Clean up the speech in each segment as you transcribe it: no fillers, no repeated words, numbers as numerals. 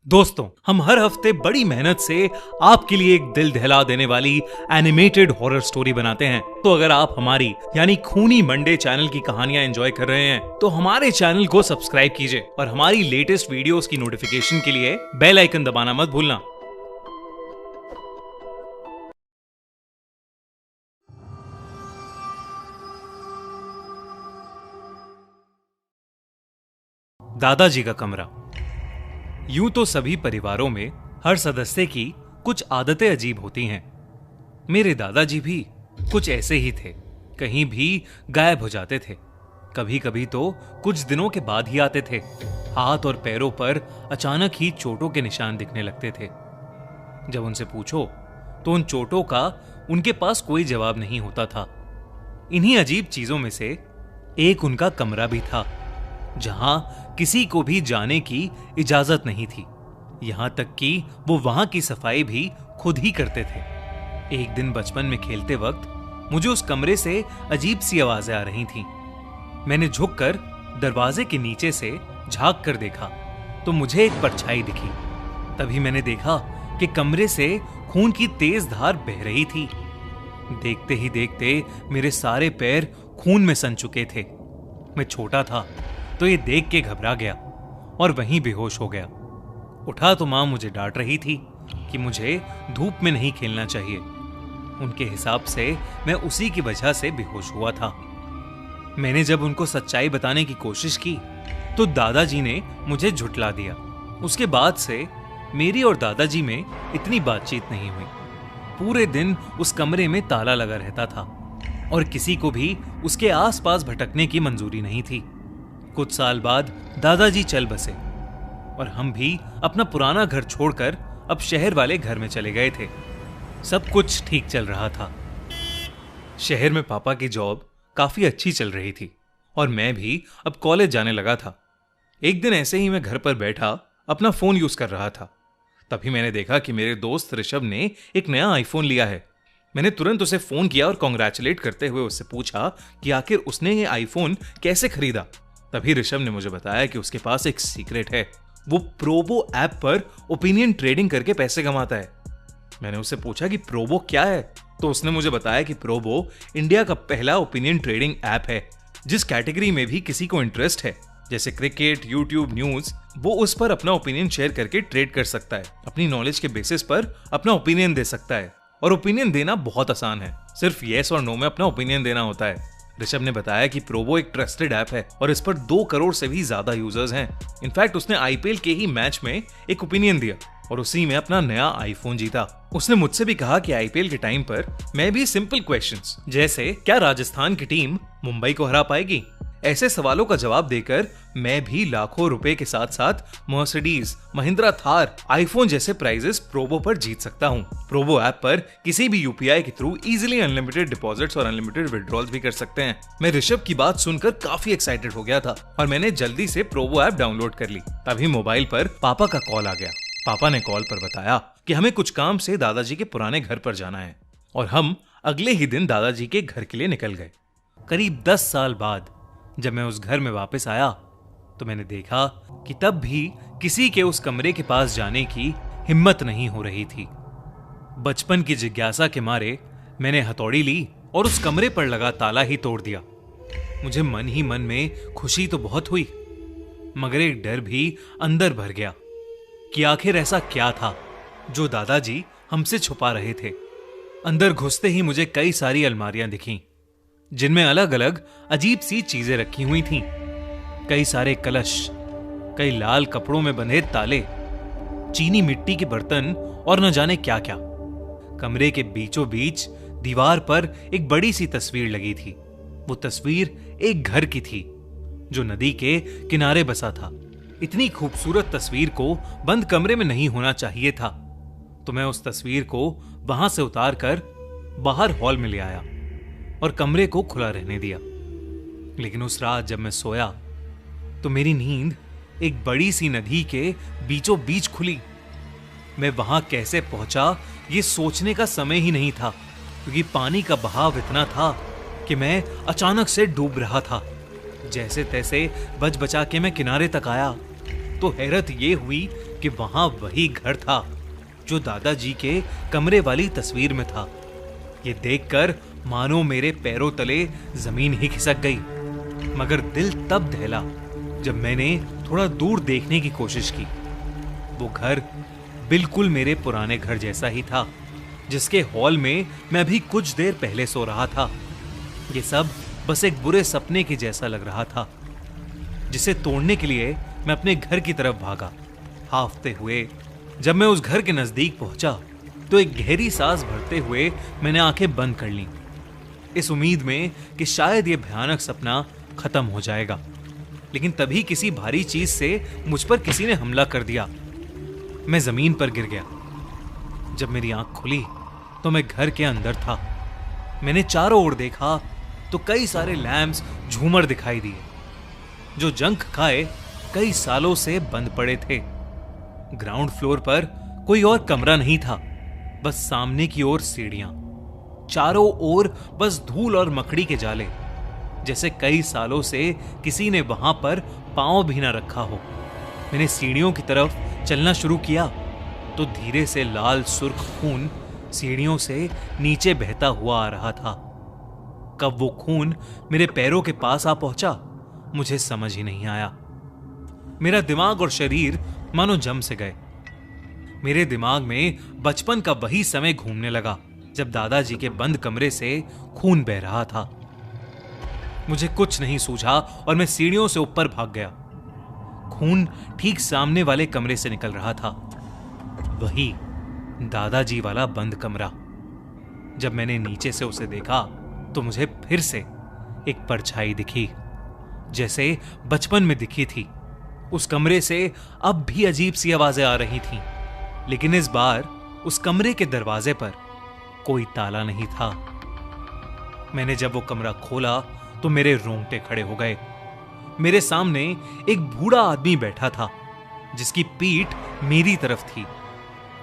दोस्तों, हम हर हफ्ते बड़ी मेहनत से आपके लिए एक दिल दहला देने वाली एनिमेटेड हॉरर स्टोरी बनाते हैं। तो अगर आप हमारी यानी खूनी मंडे चैनल की कहानियां एंजॉय कर रहे हैं तो हमारे चैनल को सब्सक्राइब कीजिए और हमारी लेटेस्ट वीडियोस की नोटिफिकेशन के लिए बेल आइकन दबाना मत भूलना। दादाजी का कमरा। यूं तो सभी परिवारों में हर सदस्य की कुछ आदतें अजीब होती हैं। मेरे दादाजी भी कुछ ऐसे ही थे। कहीं भी गायब हो जाते थे। कभी कभी तो कुछ दिनों के बाद ही आते थे। हाथ और पैरों पर अचानक ही चोटों के निशान दिखने लगते थे। जब उनसे पूछो तो उन चोटों का उनके पास कोई जवाब नहीं होता था। इन्हीं अजीब चीजों में से एक उनका कमरा भी था, जहां किसी को भी जाने की इजाजत नहीं थी। यहां तक कि वो वहां की सफाई भी खुद ही करते थे। एक दिन बचपन में खेलते वक्त मुझे उस कमरे से अजीब सी आवाजें आ रही थीं। मैंने झुककर दरवाजे के नीचे से झांक कर देखा तो मुझे एक परछाई दिखी। तभी मैंने देखा कि कमरे से खून की तेज धार बह रही थी। देखते ही देखते मेरे सारे पैर खून में सन चुके थे। मैं छोटा था तो ये देख के घबरा गया और वहीं बेहोश हो गया। उठा तो मां मुझे डांट रही थी कि मुझे धूप में नहीं खेलना चाहिए। उनके हिसाब से मैं उसी की वजह से बेहोश हुआ था। मैंने जब उनको सच्चाई बताने की कोशिश की तो दादाजी ने मुझे झुठला दिया। उसके बाद से मेरी और दादाजी में इतनी बातचीत नहीं हुई। पूरे दिन उस कमरे में ताला लगा रहता था और किसी को भी उसके आसपास भटकने की मंजूरी नहीं थी। कुछ साल बाद दादाजी चल बसे और हम भी अपना पुराना घर छोड़कर अब शहर वाले घर में चले गए थे। सब कुछ ठीक चल रहा था। शहर में पापा की जॉब काफी अच्छी चल रही थी और मैं भी अब कॉलेज जाने लगा था। एक दिन ऐसे ही मैं घर पर बैठा अपना फोन यूज कर रहा था। तभी मैंने देखा कि मेरे दोस्त ऋषभ ने एक नया आईफोन लिया है। मैंने तुरंत उसे फोन किया और कॉन्ग्रेचुलेट करते हुए उससे पूछा कि आखिर उसने ये आईफोन कैसे खरीदा। तभी ऋषभ ने मुझे बताया कि उसके पास एक सीक्रेट है। वो प्रोबो ऐप पर ओपिनियन ट्रेडिंग करके पैसे कमाता है। मैंने उससे पूछा कि प्रोबो क्या है, तो उसने मुझे बताया कि प्रोबो इंडिया का पहला ओपिनियन ट्रेडिंग ऐप है। जिस कैटेगरी में भी किसी को इंटरेस्ट है, जैसे क्रिकेट, यूट्यूब, न्यूज, वो उस पर अपना ओपिनियन शेयर करके ट्रेड कर सकता है। अपनी नॉलेज के बेसिस पर अपना ओपिनियन दे सकता है और ओपिनियन देना बहुत आसान है। सिर्फ येस और नो में अपना ओपिनियन देना होता है। ऋषभ ने बताया कि प्रोबो एक ट्रस्टेड ऐप है और इस पर 2 करोड़ से भी ज्यादा यूजर्स हैं। इनफैक्ट उसने आईपीएल के ही मैच में एक ओपिनियन दिया और उसी में अपना नया आईफोन जीता। उसने मुझसे भी कहा कि आईपीएल के टाइम पर मैं भी सिंपल क्वेश्चंस जैसे क्या राजस्थान की टीम मुंबई को हरा पाएगी, ऐसे सवालों का जवाब देकर मैं भी लाखों रुपए के साथ साथ मर्सिडीज, महिंद्रा थार, आईफोन जैसे प्राइजेस प्रोबो पर जीत सकता हूँ। प्रोबो ऐप पर किसी भी यूपीआई के थ्रू इजीली अनलिमिटेड डिपॉजिट्स और अनलिमिटेड विड्रॉल्स भी कर सकते हैं। मैं ऋषभ की बात सुनकर काफी एक्साइटेड हो गया था और मैंने जल्दी से प्रोबो ऐप डाउनलोड कर ली। तभी मोबाइल पर पापा का कॉल आ गया। पापा ने कॉल पर बताया कि हमें कुछ काम से दादाजी के पुराने घर पर जाना है और हम अगले ही दिन दादाजी के घर के लिए निकल गए। करीब 10 साल बाद जब मैं उस घर में वापस आया तो मैंने देखा कि तब भी किसी के उस कमरे के पास जाने की हिम्मत नहीं हो रही थी। बचपन की जिज्ञासा के मारे मैंने हथौड़ी ली और उस कमरे पर लगा ताला ही तोड़ दिया। मुझे मन ही मन में खुशी तो बहुत हुई, मगर एक डर भी अंदर भर गया कि आखिर ऐसा क्या था जो दादाजी हमसे छुपा रहे थे। अंदर घुसते ही मुझे कई सारी अलमारियां दिखीं, जिनमें अलग अलग अजीब सी चीजें रखी हुई थीं। कई सारे कलश, कई लाल कपड़ों में बंधे ताले, चीनी मिट्टी के बर्तन और न जाने क्या क्या। कमरे के बीचों बीच दीवार पर एक बड़ी सी तस्वीर लगी थी। वो तस्वीर एक घर की थी जो नदी के किनारे बसा था। इतनी खूबसूरत तस्वीर को बंद कमरे में नहीं होना चाहिए था, तो मैं उस तस्वीर को वहां से उतार कर बाहर हॉल में ले आया और कमरे को खुला रहने दिया। लेकिन उस रात जब मैं सोया तो मेरी नींद एक बड़ी सी नदी के बीचों बीच खुली। मैं वहां कैसे पहुंचा ये सोचने का समय ही नहीं था, क्योंकि पानी का बहाव इतना था कि मैं अचानक से डूब रहा था। जैसे तैसे बच बचा के मैं किनारे तक आया तो हैरत ये हुई कि वहां वही घर था जो दादाजी के कमरे वाली तस्वीर में था। ये देखकर मानो मेरे पैरों तले जमीन ही खिसक गई, मगर दिल तब दहला जब मैंने थोड़ा दूर देखने की कोशिश की। वो घर बिल्कुल मेरे पुराने घर जैसा ही था, जिसके हॉल में मैं अभी कुछ देर पहले सो रहा था। ये सब बस एक बुरे सपने के जैसा लग रहा था, जिसे तोड़ने के लिए मैं अपने घर की तरफ भागा। हाफते हुए जब मैं उस घर के नजदीक पहुंचा तो एक गहरी सांस भरते हुए मैंने आंखें बंद कर लीं, इस उम्मीद में कि शायद यह भयानक सपना खत्म हो जाएगा। लेकिन तभी किसी भारी चीज से मुझ पर किसी ने हमला कर दिया। मैं जमीन पर गिर गया। जब मेरी आंख खुली तो मैं घर के अंदर था। मैंने चारों ओर देखा तो कई सारे लैंप्स, झूमर दिखाई दिए जो जंग खाए कई सालों से बंद पड़े थे। ग्राउंड फ्लोर पर कोई और कमरा नहीं था, बस सामने की ओर सीढ़ियां, चारों ओर बस धूल और मकड़ी के जाले, जैसे कई सालों से किसी ने वहां पर पांव भी ना रखा हो। मैंने सीढ़ियों की तरफ चलना शुरू किया तो धीरे से लाल सुर्ख खून सीढ़ियों से नीचे बहता हुआ आ रहा था। कब वो खून मेरे पैरों के पास आ पहुंचा मुझे समझ ही नहीं आया। मेरा दिमाग और शरीर मानो जम से गए। मेरे दिमाग में बचपन का वही समय घूमने लगा जब दादाजी के बंद कमरे से खून बह रहा था। मुझे कुछ नहीं सूझा और मैं सीढ़ियों से ऊपर भाग गया। खून ठीक सामने वाले कमरे से निकल रहा था, वही दादाजी वाला बंद कमरा। जब मैंने नीचे से उसे देखा तो मुझे फिर से एक परछाई दिखी, जैसे बचपन में दिखी थी। उस कमरे से अब भी अजीब सी आवाजें आ रही थीं, लेकिन इस बार उस कमरे के दरवाजे पर कोई ताला नहीं था। मैंने जब वो कमरा खोला तो मेरे रोंगटे खड़े हो गए। मेरे सामने एक बूढ़ा आदमी बैठा था, जिसकी पीठ मेरी तरफ थी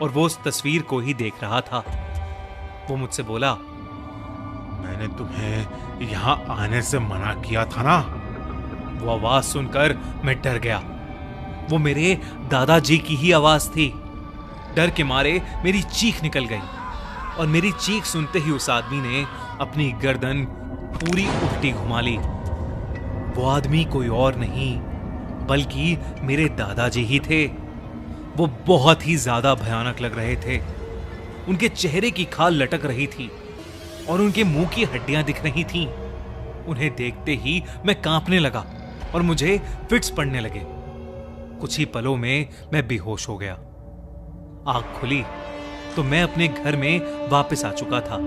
और वो उस तस्वीर को ही देख रहा था। वो मुझसे बोला, मैंने तुम्हें यहां आने से मना किया था ना। वो आवाज सुनकर मैं डर गया। वो मेरे दादाजी की ही आवाज थी। डर के मारे मेरी चीख निकल गई और मेरी चीख सुनते ही उस आदमी ने अपनी गर्दन पूरी उल्टी घुमा ली। वो आदमी कोई और नहीं बल्कि मेरे दादाजी ही थे। वो बहुत ही ज्यादा भयानक लग रहे थे। उनके चेहरे की खाल लटक रही थी और उनके मुंह की हड्डियां दिख रही थीं। उन्हें देखते ही मैं कांपने लगा और मुझे फिट्स पड़ने लगे। कुछ ही पलों में मैं बेहोश हो गया। आंख खुली तो मैं अपने घर में वापस आ चुका था।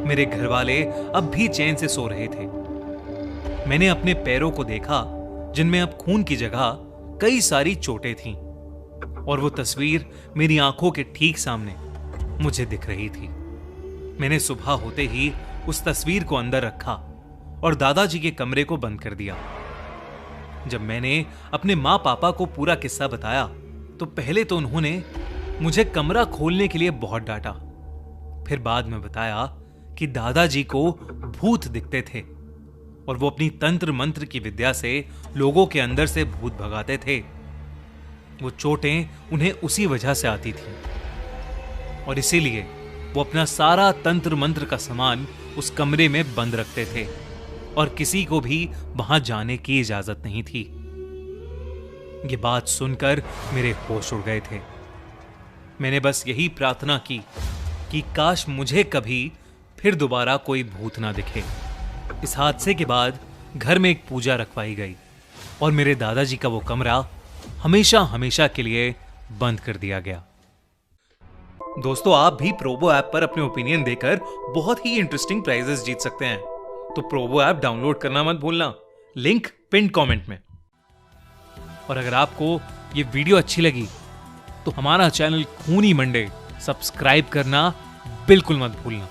मेरे घर वाले अब भी चैन से सो रहे थे। मैंने अपने पैरों को देखा, जिनमें अब खून की जगह कई सारी चोटें थीं, और वो तस्वीर मेरी आंखों के ठीक सामने मुझे दिख रही थी। मैंने सुबह होते ही उस तस्वीर को अंदर रखा और दादाजी के कमरे को बंद कर दिया। जब मैंने अपने माँ पापा को पूरा किस्सा बताया तो पहले तो उन्होंने मुझे कमरा खोलने के लिए बहुत डांटा। फिर बाद में बताया कि दादाजी को भूत दिखते थे और वो अपनी तंत्र मंत्र की विद्या से लोगों के अंदर से भूत भगाते थे। वो चोटें उन्हें उसी वजह से आती थी और इसीलिए वो अपना सारा तंत्र मंत्र का सामान उस कमरे में बंद रखते थे और किसी को भी वहां जाने की इजाजत नहीं थी। ये बात सुनकर मेरे होश उड़ गए थे। मैंने बस यही प्रार्थना की कि काश मुझे कभी फिर दोबारा कोई भूत ना दिखे। इस हादसे के बाद घर में एक पूजा रखवाई गई और मेरे दादाजी का वो कमरा हमेशा हमेशा के लिए बंद कर दिया गया। दोस्तों, आप भी प्रोबो ऐप पर अपने ओपिनियन देकर बहुत ही इंटरेस्टिंग प्राइजेस जीत सकते हैं। तो प्रोबो ऐप डाउनलोड करना मत भूलना, लिंक पिन कमेंट में। और अगर आपको ये वीडियो अच्छी लगी तो हमारा चैनल खूनी मंडे सब्सक्राइब करना बिल्कुल मत भूलना।